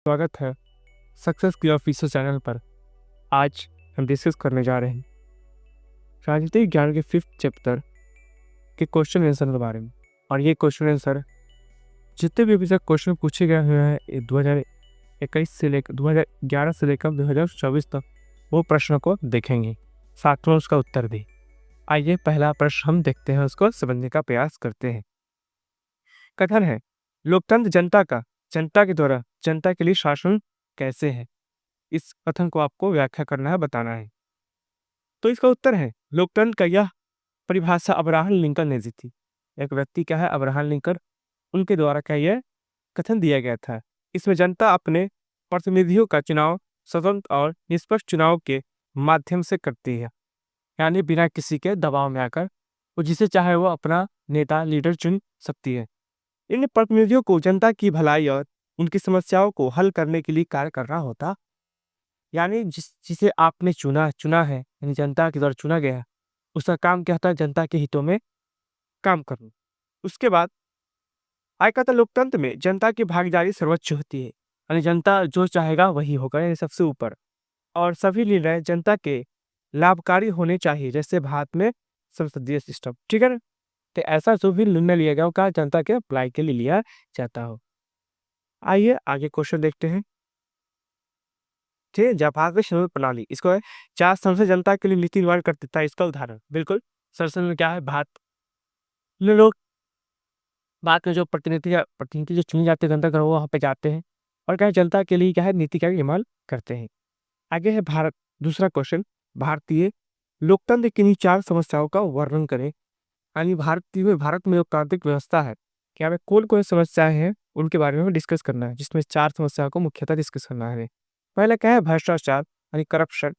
स्वागत है सक्सेस की ऑफिशियल चैनल पर। आज हम डिस्कस करने जा रहे हैं राजनीतिक विज्ञान के 5th चैप्टर के क्वेश्चन आंसर के बारे में। और ये क्वेश्चन आंसर जितने भी अभी तक क्वेश्चन पूछे गए हुए हैं 2021 से लेकर 2011 से लेकर 2024 तक, वो प्रश्नों को देखेंगे, साथ में उसका उत्तर भी। आइए पहला प्रश्न हम देखते हैं, उसको समझने का प्रयास करते हैं। कथन है, लोकतंत्र जनता के द्वारा जनता के लिए शासन कैसे है। इस कथन को आपको व्याख्या करना है, बताना है। तो इसका उत्तर है, लोकतंत्र का यह परिभाषा अब्राहम लिंकन ने दी थी। एक व्यक्ति क्या है, अब्राहम लिंकन, उनके द्वारा क्या यह कथन दिया गया था। इसमें जनता अपने प्रतिनिधियों का चुनाव स्वतंत्र और निष्पक्ष चुनाव के माध्यम से करती है, यानी बिना किसी के दबाव में आकर वो जिसे चाहे वो अपना नेता लीडर चुन सकती है। इन प्रतिनिधियों को जनता की भलाई और उनकी समस्याओं को हल करने के लिए कार्य करना होता, यानी जिसे आपने चुना है, यानी जनता के द्वारा चुना गया, उसका काम क्या होता है, जनता के हितों में काम करना। उसके बाद आय कहता लोकतंत्र में जनता की भागीदारी सर्वोच्च होती है, यानी जनता जो चाहेगा वही होगा, यानी सबसे ऊपर। और सभी निर्णय जनता के लाभकारी होने चाहिए, जैसे भारत में संसदीय सिस्टम, ठीक है ना। तो ऐसा जो भी निर्णय लिया गया वो जनता के अप्लाई के लिए लिया जाता हो। आइए आगे क्वेश्चन देखते हैं। ठीक है, भारत में शासन प्रणाली, इसको है चार संसद जनता के लिए नीति निर्माण करती था। इसका उदाहरण बिल्कुल संसद में क्या है, भारत लोग भारत में जो प्रतिनिधि जो चुने जाते हैं जनता का, वो वहाँ पे जाते हैं और क्या है, जनता के लिए क्या है, नीति का निर्माण करते हैं। आगे है भारत, दूसरा क्वेश्चन, भारतीय लोकतंत्र की चार समस्याओं का वर्णन करें। यानी भारत में लोकतांत्रिक व्यवस्था है, क्या में कौन कौन समस्याएं हैं उनके बारे में डिस्कस करना है, जिसमें चार समस्याओं को मुख्यतः डिस्कस करना है। पहला क्या है, भ्रष्टाचार यानी करप्शन।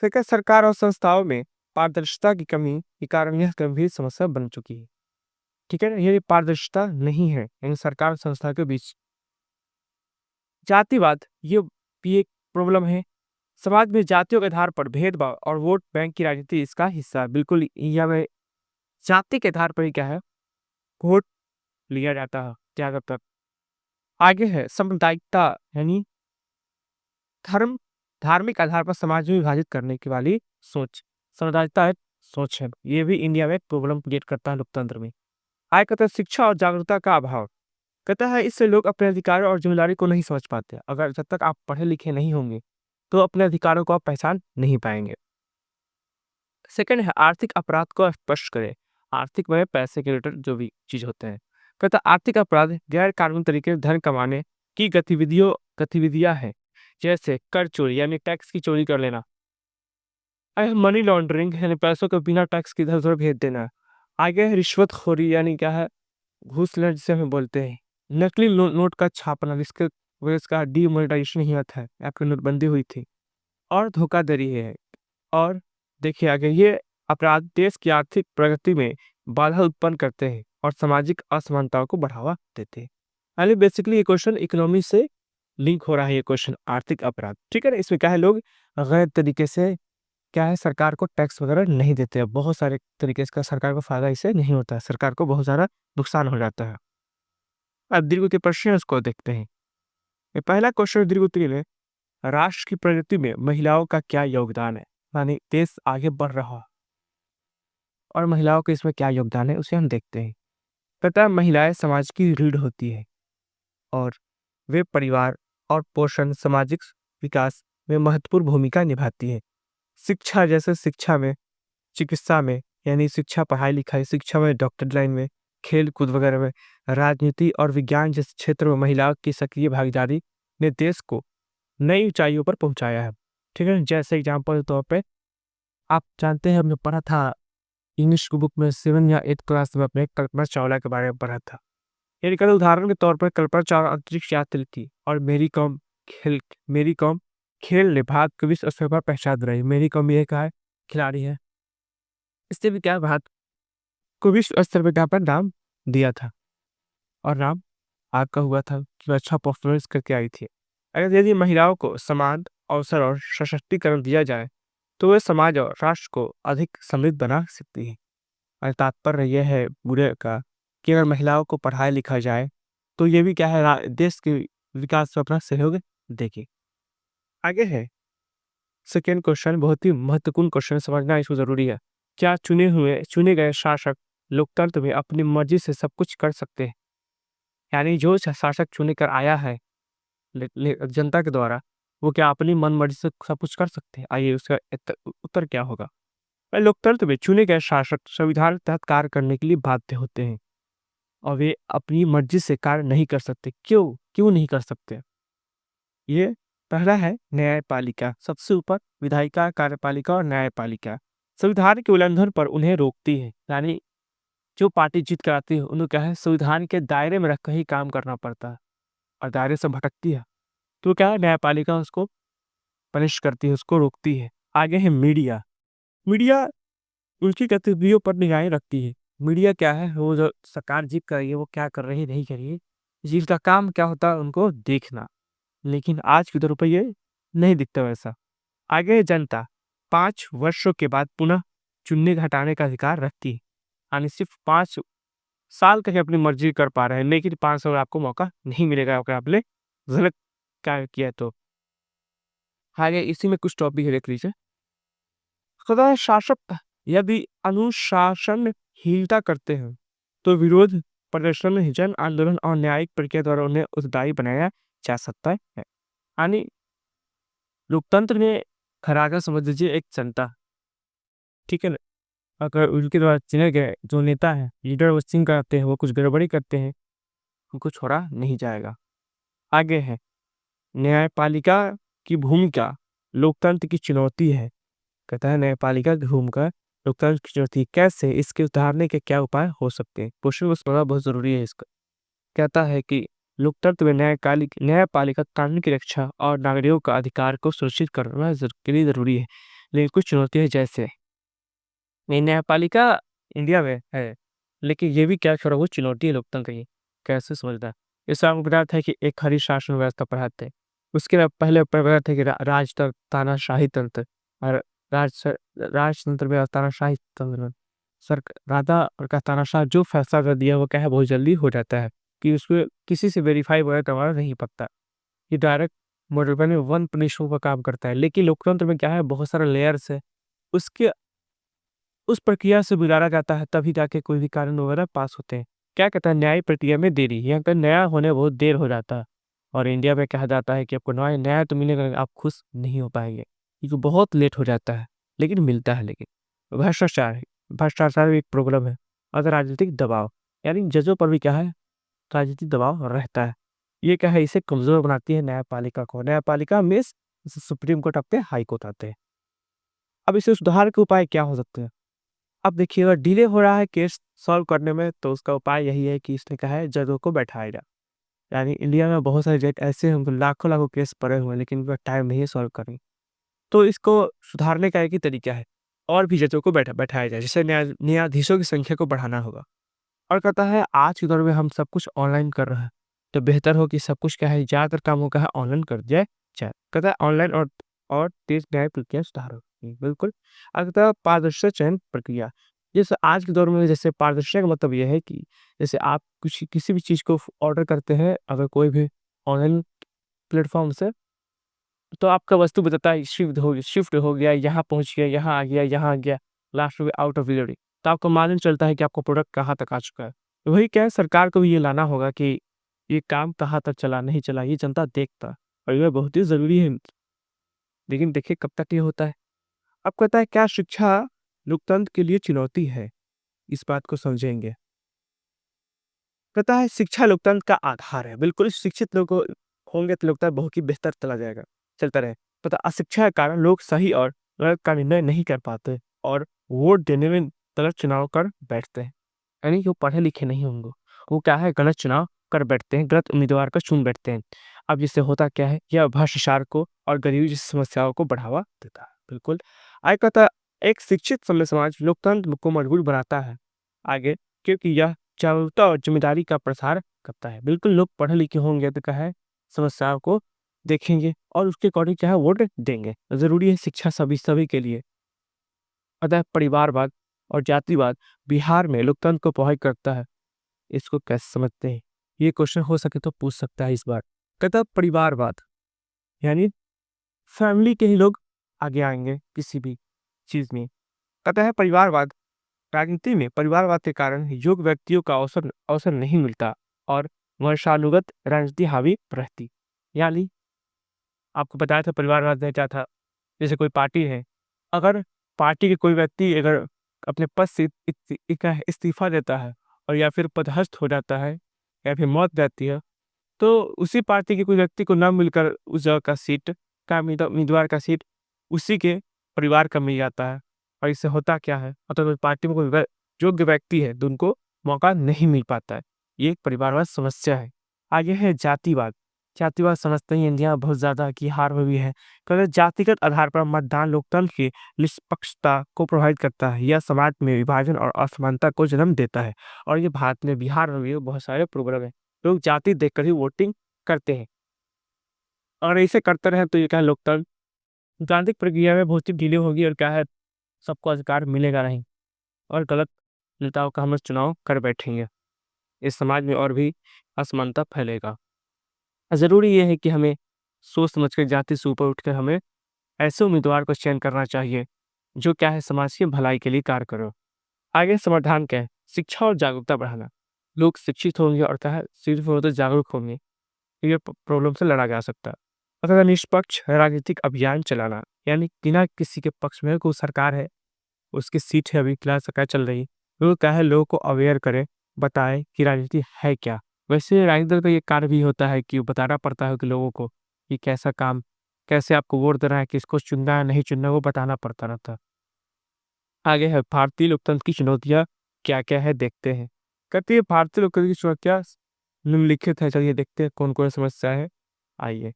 सेकंड, सरकार और संस्थाओं में पारदर्शिता की कमी के कारण यह गंभीर समस्या बन चुकी है। ठीक है ना, ये पारदर्शिता नहीं है यानी सरकार और संस्था के बीच। जातिवाद, ये भी एक प्रॉब्लम है। समाज में जातियों के आधार पर भेदभाव और वोट बैंक की राजनीति इसका हिस्सा है। बिल्कुल इंडिया में जाति के आधार पर ही क्या है, वोट लिया जाता है ज्यादातर। आगे है सांप्रदायिकता, यानी धार्मिक आधार पर समाज में विभाजित करने की वाली सोच। सांप्रदायिकता एक सोच है, ये भी इंडिया में प्रॉब्लम क्रिएट करता है लोकतंत्र में। आगे कहता है शिक्षा और जागरूकता का अभाव। कहता है इससे लोग अपने अधिकारों और जिम्मेदारी को नहीं समझ पाते। अगर जब तक आप पढ़े लिखे नहीं होंगे तो अपने अधिकारों को आप पहचान नहीं पाएंगे। सेकंड है आर्थिक अपराध को स्पष्ट करें। आर्थिक में पैसे के रिलेटेड जो भी चीज होते हैं। कहता आर्थिक अपराध गैर कानूनी तरीके से धन कमाने की गतिविधियां हैं, जैसे कर चोरी यानी टैक्स की चोरी कर लेना, मनी लॉन्ड्रिंग यानी पैसों को बिना टैक्स के इधर उधर भेज देना। आगे है रिश्वतखोरी, यानी क्या है, घूस लेना जिसे हम बोलते हैं। नकली नोट का छापना, जिसके वजह से डीमोनेटाइजेशन ही होता है, आपकी नोटबंदी हुई थी। और धोखाधड़ी है। और देखिए आगे, ये अपराध देश की आर्थिक प्रगति में बाधा उत्पन्न करते हैं और सामाजिक असमानताओं को बढ़ावा देते हैं। यानी बेसिकली ये क्वेश्चन इकोनॉमी से लिंक हो रहा है, ये क्वेश्चन आर्थिक अपराध। ठीक है ना, इसमें क्या है, लोग गलत तरीके से क्या है, सरकार को टैक्स वगैरह नहीं देते हैं। बहुत सारे तरीके से सरकार को फायदा इससे नहीं होता है, सरकार को बहुत सारा नुकसान हो जाता है। अब दीर्घ के प्रश्न उसको देखते हैं। ये पहला क्वेश्चन दीर्घ उत्तरी में, राष्ट्र की प्रगति में महिलाओं का क्या योगदान है, यानी देश आगे बढ़ रहा और महिलाओं का इसमें क्या योगदान है उसे हम देखते हैं। कहता है महिलाएं समाज की रीढ़ होती है और वे परिवार और पोषण सामाजिक विकास में महत्वपूर्ण भूमिका निभाती है। शिक्षा, जैसे शिक्षा में, चिकित्सा में, यानी शिक्षा पढ़ाई लिखाई, शिक्षा में, डॉक्टर लाइन में, खेल कूद वगैरह में, राजनीति और विज्ञान जैसे क्षेत्र में महिलाओं की सक्रिय भागीदारी ने देश को नई ऊंचाइयों पर पहुंचाया है। ठीक है, जैसे एग्जाम्पल के तौर पे आप जानते हैं, हमने पढ़ा था इंग्लिश की बुक में 7 या 8 क्लास में अपने कल्पना चावला के बारे में पढ़ा था। यानी कि उदाहरण के तौर पर कल्पना चावला अंतरिक्ष यात्री थी और मेरी कॉम खेल ने भारत को विश्व स्तर पर पहचान रही। मेरी कॉम ये का है, खिलाड़ी है, इससे भी क्या भारत को विश्व स्तर पर क्या पर नाम दिया था और नाम आपका हुआ था कि अच्छा परफॉर्मेंस करके आई थी। अगर यदि महिलाओं को समान अवसर और सशक्तिकरण दिया जाए तो वे समाज और राष्ट्र को अधिक समृद्ध बना सकती है। और तात्पर्य यह है पूरे का कि अगर महिलाओं को पढ़ाया लिखा जाए तो ये भी क्या है, देश के विकास में अपना सहयोग देखिए, आगे है सेकेंड क्वेश्चन, बहुत ही महत्वपूर्ण क्वेश्चन, समझना इसको ज़रूरी है। क्या चुने गए शासक लोकतंत्र में अपनी मर्ज़ी से सब कुछ कर सकते हैं? यानी जो शासक चुन कर आया है ले ले जनता के द्वारा, वो क्या अपनी मन-मर्ज़ी से सब कुछ कर सकते हैं? आइए उसका उत्तर क्या होगा? लोकतंत्र में चुने गए शासक संविधान के तहत कार्य करने के लिए बाध्य होते हैं और वे अपनी मर्ज़ी से कार्य नहीं कर सकते। क्यों? क्यों नहीं कर सकते? ये पहला है न्यायपालिका, सबसे ऊपर विधायिका, कार्यपालिका और न्यायपालिका। संविधान के उल्लंघन पर उन्हें रोकती है, यानी जो पार्टी जीत कर आती है, उन्हें क्या है, संविधान के दायरे में रखकर ही काम करना पड़ता है और दायरे से भटकती है, तो क्या है, न्यायपालिका उसको पनिश करती है, उसको रोकती है। आगे है मीडिया। मीडिया उनकी गतिविधियों पर निगाहें रखती है। मीडिया क्या है, वो जो सरकार जीत कर रही है, वो क्या कर रही है, नहीं कर रही है, जिसका काम क्या होता है, उनको देखना। लेकिन आज के दौर पे ये नहीं दिखता वैसा। आगे है जनता, 5 वर्षों के बाद पुनः चुनने हटाने का अधिकार रखती है। यानी सिर्फ 5 साल तक अपनी मर्जी कर पा रहे हैं, लेकिन 5 साल आपको मौका नहीं मिलेगा अगर आपने गलत कार्य किया तो। आगे इसी में कुछ टॉपिक है, देख लीजिए। सदा शासक यदि अनुशासनहीनता करते हैं, तो विरोध प्रदर्शन, जन आंदोलन और न्यायिक प्रक्रिया द्वारा उन्हें उत्तरदायी बनाया जा सकता है। यानी लोकतंत्र में खराका समझ लीजिए एक जनता, ठीक है ना? अगर उनके द्वारा चुने गए जो नेता हैं, लीडर वो सिंह करते हैं, वो कुछ गड़बड़ी करते हैं, उनको छोड़ा नहीं जाएगा। आगे है न्यायपालिका की भूमिका लोकतंत्र की चुनौती है। कहता है न्यायपालिका की भूमिका लोकतंत्र की चुनौती कैसे, इसके उतारने के क्या उपाय हो सकते हैं? क्वेश्चन को समझना बहुत जरूरी है इसका। कहता है कि लोकतंत्र में न्यायपालिका कानून की रक्षा और नागरिकों का अधिकार को सुरक्षित करना के लिए जरूरी है। लेकिन कुछ चुनौतियां जैसे ये न्यायपालिका इंडिया में है, लेकिन ये भी क्या छोड़ा वो चुनौती है लोकतंत्र की। कैसे समझना है? इससे आपको पता है कि एक खरी शासन व्यवस्था पढ़ाते हैं। उसके बाद पहले पढ़ा था कि राजतंत्र, तानाशाही तंत्र और राज राजतंत्र में तानाशाही तंत्र। सर राजा और का तानाशाह जो फैसला कर दिया वो क्या है, बहुत जल्दी हो जाता है कि उसको किसी से वेरीफाई वगैरह करवाना नहीं पड़ता। ये डायरेक्ट मॉडल में वन पनिशमेंट का काम करता है। लेकिन लोकतंत्र में क्या है, बहुत सारे लेयर्स है। उसके उस प्रक्रिया से गुजारा जाता है, तभी जाके कोई भी कानून वगैरह पास होते हैं। क्या कहता है, न्याय प्रक्रिया में देरी, यहाँ पे नया होने बहुत देर हो जाता है। और इंडिया में कहा जाता है कि आपको न्याय न्याय तो मिलेगा, आप खुश नहीं हो पाएंगे क्योंकि बहुत लेट हो जाता है, लेकिन मिलता है। लेकिन भ्रष्टाचार है, भ्रष्टाचार भी एक प्रॉब्लम है। और राजनीतिक दबाव, यानी जजों पर भी क्या है, राजनीतिक दबाव रहता है। ये क्या है, इसे कमजोर बनाती है न्यायपालिका को। न्यायपालिका में सुप्रीम कोर्ट आते हैं, हाई कोर्ट आते हैं। अब इसे सुधार के उपाय क्या हो सकते हैं? अब देखिए, अगर डिले हो रहा है केस सॉल्व करने में, तो उसका उपाय यही है कि इसने कहा है जजों को बैठाया जाए। यानी इंडिया में बहुत सारे जज ऐसे हैं, उनको लाखों लाखों केस पड़े हुए हैं, लेकिन उनका टाइम नहीं है सॉल्व करने। तो इसको सुधारने का एक ही तरीका है, और भी जजों को बैठाया जाए, जैसे न्यायाधीशों की संख्या को बढ़ाना होगा। और कहता है आज के दौर में हम सब कुछ ऑनलाइन कर रहे हैं, तो बेहतर हो कि सब कुछ क्या है, ज़्यादातर कामों का है ऑनलाइन कर दिया जाए। कहता है ऑनलाइन और तेज न्याय प्रक्रिया सुधार हो। बिल्कुल। और कहता है पारदर्शी चयन प्रक्रिया, जैसे आज के दौर में, जैसे पारदर्शिता का मतलब यह है कि जैसे आप कुछ किसी भी चीज़ को ऑर्डर करते हैं, अगर कोई भी ऑनलाइन प्लेटफॉर्म से, तो आपका वस्तु बताता है शिफ्ट हो गया, यहाँ पहुँच गया, यहाँ आ गया, यहाँ आ गया, लास्ट में आउट ऑफ डिलीवरी। तो आपको मालूम चलता है कि आपका प्रोडक्ट कहाँ तक आ चुका है। तो वही क्या है, सरकार को भी ये लाना होगा कि ये काम कहाँ तक चला, नहीं चला, ये जनता देखता है और ये बहुत ही ज़रूरी है। लेकिन देखिए कब तक ये होता है। अब कहता है क्या शिक्षा लोकतंत्र के लिए चुनौती है? इस बात को समझेंगे। कहता है शिक्षा लोकतंत्र का आधार है। बिल्कुल, शिक्षित लोग होंगे तो लोकतंत्र बहुत ही बेहतर चलता रहे। पता अशिक्षा के कारण लोग सही और गलत का निर्णय नहीं कर पाते और वोट देने में गलत चुनाव कर बैठते हैं। यानी जो पढ़े लिखे नहीं होंगे, वो क्या है, गलत चुनाव कर बैठते हैं, गलत उम्मीदवार को चुन बैठते हैं। अब जिससे होता क्या है, यह भ्रष्टाचार को और गरीबी जैसी समस्याओं को बढ़ावा देता है। बिल्कुल। आगे कहता है, एक शिक्षित सभ्य समाज लोकतंत्र को मजबूत बनाता है। आगे, क्योंकि यह जागरूकता और जिम्मेदारी का प्रसार करता है। बिल्कुल, लोग पढ़े लिखे होंगे तो क्या है, समस्याओं को देखेंगे और उसके अकॉर्डिंग क्या है, वोट देंगे। जरूरी है शिक्षा सभी सभी के लिए। अतः परिवारवाद और जातिवाद बिहार में लोकतंत्र को प्रभावित करता है। इसको कैसे समझते हैं? ये क्वेश्चन हो सके तो पूछ सकता है इस बार। कहता परिवारवाद, यानी फैमिली के ही लोग आगे आएँगे किसी भी चीज़ में। कहता है परिवारवाद, राजनीति में परिवारवाद के कारण योग्य व्यक्तियों का अवसर अवसर नहीं मिलता और वंशानुगत राजनीति हावी रहती। यानी आपको बताया था परिवारवाद में क्या था, जैसे कोई पार्टी है, अगर पार्टी के कोई व्यक्ति अगर अपने पद से इस्तीफ़ा देता है और या फिर पदभ्रष्ट हो जाता है या फिर मौत जाती है, तो उसी पार्टी के कोई व्यक्ति को ना मिलकर उस जगह का सीट का उम्मीदवार का सीट उसी के परिवार का मिल जाता है। और इससे होता क्या है, मतलब पार्टी में कोई योग्य व्यक्ति है तो उनको मौका नहीं मिल पाता है। ये एक परिवारवाद समस्या है। आगे है जातिवाद। जातिवाद समझते ही इंडिया बहुत ज़्यादा की हार हुई है। कहते जातिगत आधार पर मतदान लोकतंत्र की निष्पक्षता को प्रभावित करता है। यह समाज में विभाजन और असमानता को जन्म देता है। और ये भारत में, बिहार में भी बहुत सारे प्रॉब्लम है। लोग जाति देखकर ही वोटिंग करते हैं और ऐसे करते रहे तो ये क्या है, लोकतांत्रिक प्रक्रिया में बहुत ही डिले होगी और क्या है, सबको अधिकार मिलेगा नहीं और गलत नेताओं का हम चुनाव कर बैठेंगे। इस समाज में और भी असमानता फैलेगा। ज़रूरी ये है कि हमें सोच समझ कर जाति से ऊपर उठकर हमें ऐसे उम्मीदवार को चयन करना चाहिए जो क्या है, समाज की भलाई के लिए कार्य करो। आगे समाधान क्या है, शिक्षा और जागरूकता बढ़ाना। लोग शिक्षित होंगे और क्या है, सिर्फ वो तो जागरूक होंगे, ये प्रॉब्लम से लड़ा जा सकता है। अगर निष्पक्ष राजनीतिक अभियान चलाना, यानी बिना किसी के पक्ष में कोई सरकार है, उसकी सीट है, अभी फिलहाल सरकार चल रही, वो क्या है, लोगों को अवेयर करे, बताए कि राजनीति है क्या। वैसे राजनीति दल का ये कार्य भी होता है कि बताना पड़ता है कि लोगों को कि कैसा काम, कैसे आपको वोट देना है, किसको चुनना है, नहीं चुनना है, वो बताना पड़ता रहता है। आगे है भारतीय लोकतंत्र की चुनौतियाँ क्या-क्या है, देखते हैं। कहती है भारतीय लोकतंत्र की चुनौतियाँ निम्नलिखित है, चलिए देखते हैं कौन-कौन समस्या है। आइए,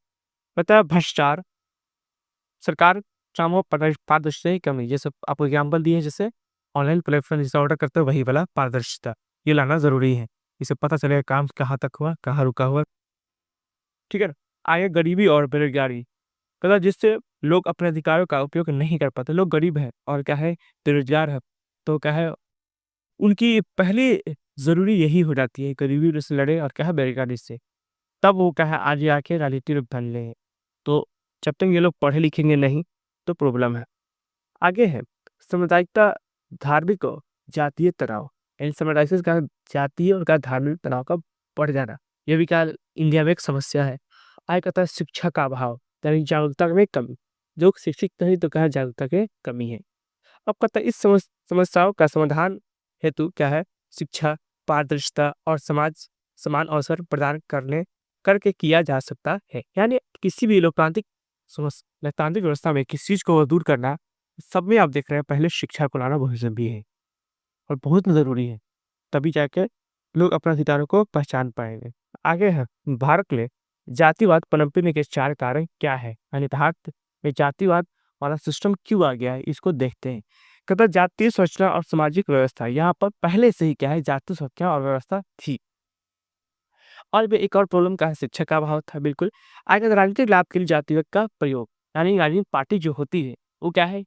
पता है भ्रष्टाचार, सरकार कामों पारदर्शिता की कमी, जैसे आपको एग्जाम्पल दिए, जैसे ऑनलाइन प्लेटफॉर्म जिसे ऑर्डर करते हो वही वाला पारदर्शिता, ये लाना ज़रूरी है। इससे पता चलेगा काम कहाँ तक हुआ, कहाँ रुका हुआ, ठीक है ना? आगे गरीबी और बेरोज़गारी, मतलब जिससे लोग अपने अधिकारों का उपयोग नहीं कर पाते। लोग गरीब हैं और क्या है, बेरोज़गार है, तो क्या है, उनकी पहली ज़रूरी यही हो जाती है गरीबी से लड़े और क्या है, बेरोज़गारी से। तब वो क्या है, आगे आके राजनीति में ढल लें। तो जब तक ये लोग पढ़े लिखेंगे नहीं, तो प्रॉब्लम है। आगे है सामुदायिकता, धार्मिक और जातीय तनाव। इन सैमुदायिक का जातीय और का धार्मिक तनाव का बढ़ जाना, ये भी क्या इंडिया में एक समस्या है। आगे कहता है शिक्षा का अभाव, यानी जागरूकता में कमी। लोग शिक्षित नहीं तो क्या है, जागरूकता की कमी है। अब कहता है इस समस्याओं का समाधान हेतु क्या है, शिक्षा, पारदर्शिता और समाज समान अवसर प्रदान करने करके किया जा सकता है। यानी किसी भी लोकतांत्रिक व्यवस्था में किसी चीज को दूर करना, सब में आप देख रहे हैं, पहले शिक्षा को लाना बहुत जरूरी है और बहुत ज़रूरी है, तभी जाके लोग अपने अधिकारों को पहचान पाएंगे। आगे है भारत में जातिवाद पनपने के 4 कारण क्या है, यानी भारत में जातिवाद वाला सिस्टम क्यों आ गया है, इसको देखते हैं। कहता है जातीय संरचना और सामाजिक व्यवस्था, यहाँ पर पहले से ही क्या है, जातीय संरचना और व्यवस्था थी। और भी एक और प्रॉब्लम क्या है, शिक्षा का अभाव था, बिल्कुल। आगे राजनीतिक लाभ के लिए जातिवाद का प्रयोग, यानी राजनीतिक पार्टी जो होती है वो क्या है,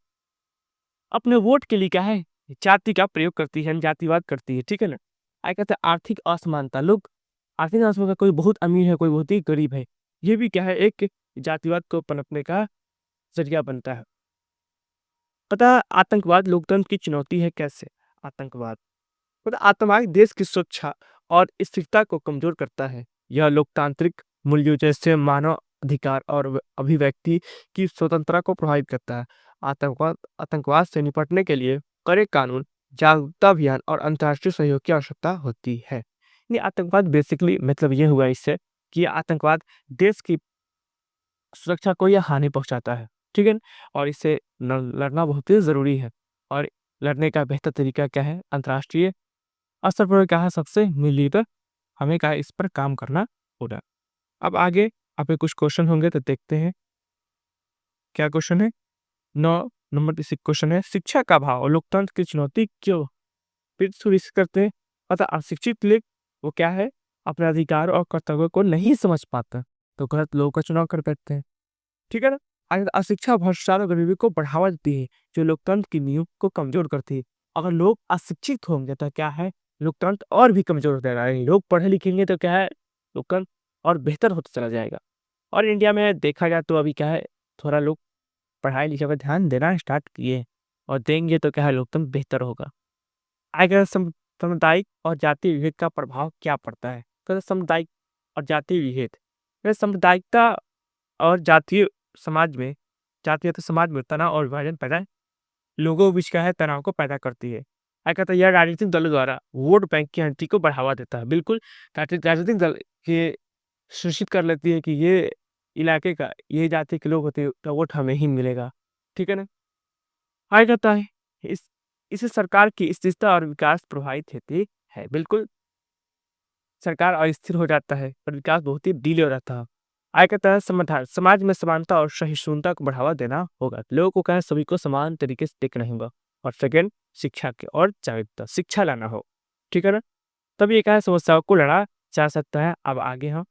अपने वोट के लिए क्या है, जाति का प्रयोग करती है, जातिवाद करती है, ठीक है ना। आगे कहते हैं आर्थिक असमानता, लोग आर्थिक असमानता, कोई बहुत अमीर है, कोई बहुत ही गरीब है, ये भी क्या है, एक जातिवाद को पनपने का जरिया बनता है। पता है आतंकवाद लोकतंत्र की चुनौती है कैसे, आतंकवाद, मतलब आतंकवाद देश की सुरक्षा और स्थिरता को कमजोर करता है। यह लोकतांत्रिक मूल्यों जैसे मानव अधिकार और अभिव्यक्ति की स्वतंत्रता को प्रभावित करता है। आतंकवाद आतंकवाद से निपटने के लिए कड़े कानून, जागरूकता अभियान और अंतर्राष्ट्रीय सहयोग की आवश्यकता होती है। यानी आतंकवाद बेसिकली मतलब ये हुआ इससे कि आतंकवाद देश की सुरक्षा को यह हानि पहुंचाता है, ठीक है ना? और इससे लड़ना बहुत ही जरूरी है। और लड़ने का बेहतर तरीका क्या है, अंतर्राष्ट्रीय स्तर पर क्या है, सबसे मिलकर हमें क्या है, इस पर काम करना होगा। अब आगे आपके कुछ क्वेश्चन होंगे तो देखते हैं क्या क्वेश्चन है। 9 नंबर इसी क्वेश्चन है, शिक्षा का अभाव और लोकतंत्र की चुनौती क्यों, फिर शुरू से करते हैं। अतः अशिक्षित लोग वो क्या है, अपने अधिकार और कर्तव्यों को नहीं समझ पाते, तो गलत लोगों का चुनाव कर बैठते हैं, ठीक है ना। आगे अशिक्षा भ्रष्टाचार और गरीबी को बढ़ावा देती है, जो लोकतंत्र की नींव को कमजोर करती है। अगर लोग अशिक्षित होंगे तो क्या है, लोकतंत्र और भी कमजोर हो जाएगा। लोग पढ़े लिखेंगे तो क्या है, लोकतंत्र और बेहतर होता चला जाएगा। और इंडिया में देखा जाए तो अभी क्या है, थोड़ा लोग पढ़ाई-लिखाई पे ध्यान देना स्टार्ट किए और देंगे तो क्या है लोकतंत्र बेहतर होगा। अगर सामुदायिक और जातीय विभेद का प्रभाव क्या पड़ता है? तो सामुदायिक और जातीय विभेद, ये सामुदायिकता और जातीयता समाज में तनाव और विभाजन पैदा लोगों के बीच क्या है तनाव को पैदा करती है। कहता है यह राजनीतिक दलों द्वारा वोट बैंक की आंटी को बढ़ावा देता है। बिल्कुल, राजनीतिक दल ये सूचित कर लेती है कि ये इलाके का ये जाति के लोग होते हैं तो वोट हमें ही मिलेगा। ठीक है ना? कहता है इस इससे सरकार की स्थिरता और विकास प्रभावित होती है। बिल्कुल, सरकार अस्थिर हो जाता है और विकास बहुत ही डिले हो जाता है। आय का तहत समाधान समाज में समानता और सहिष्णुता को बढ़ावा देना होगा। लोगों को क्या है सभी को समान तरीके से देखना होगा। और सेकंड, शिक्षा के और जागरूकता शिक्षा लाना हो। ठीक है ना? तब ये क्या है समस्याओं को लड़ा जा सकता है। अब आगे हम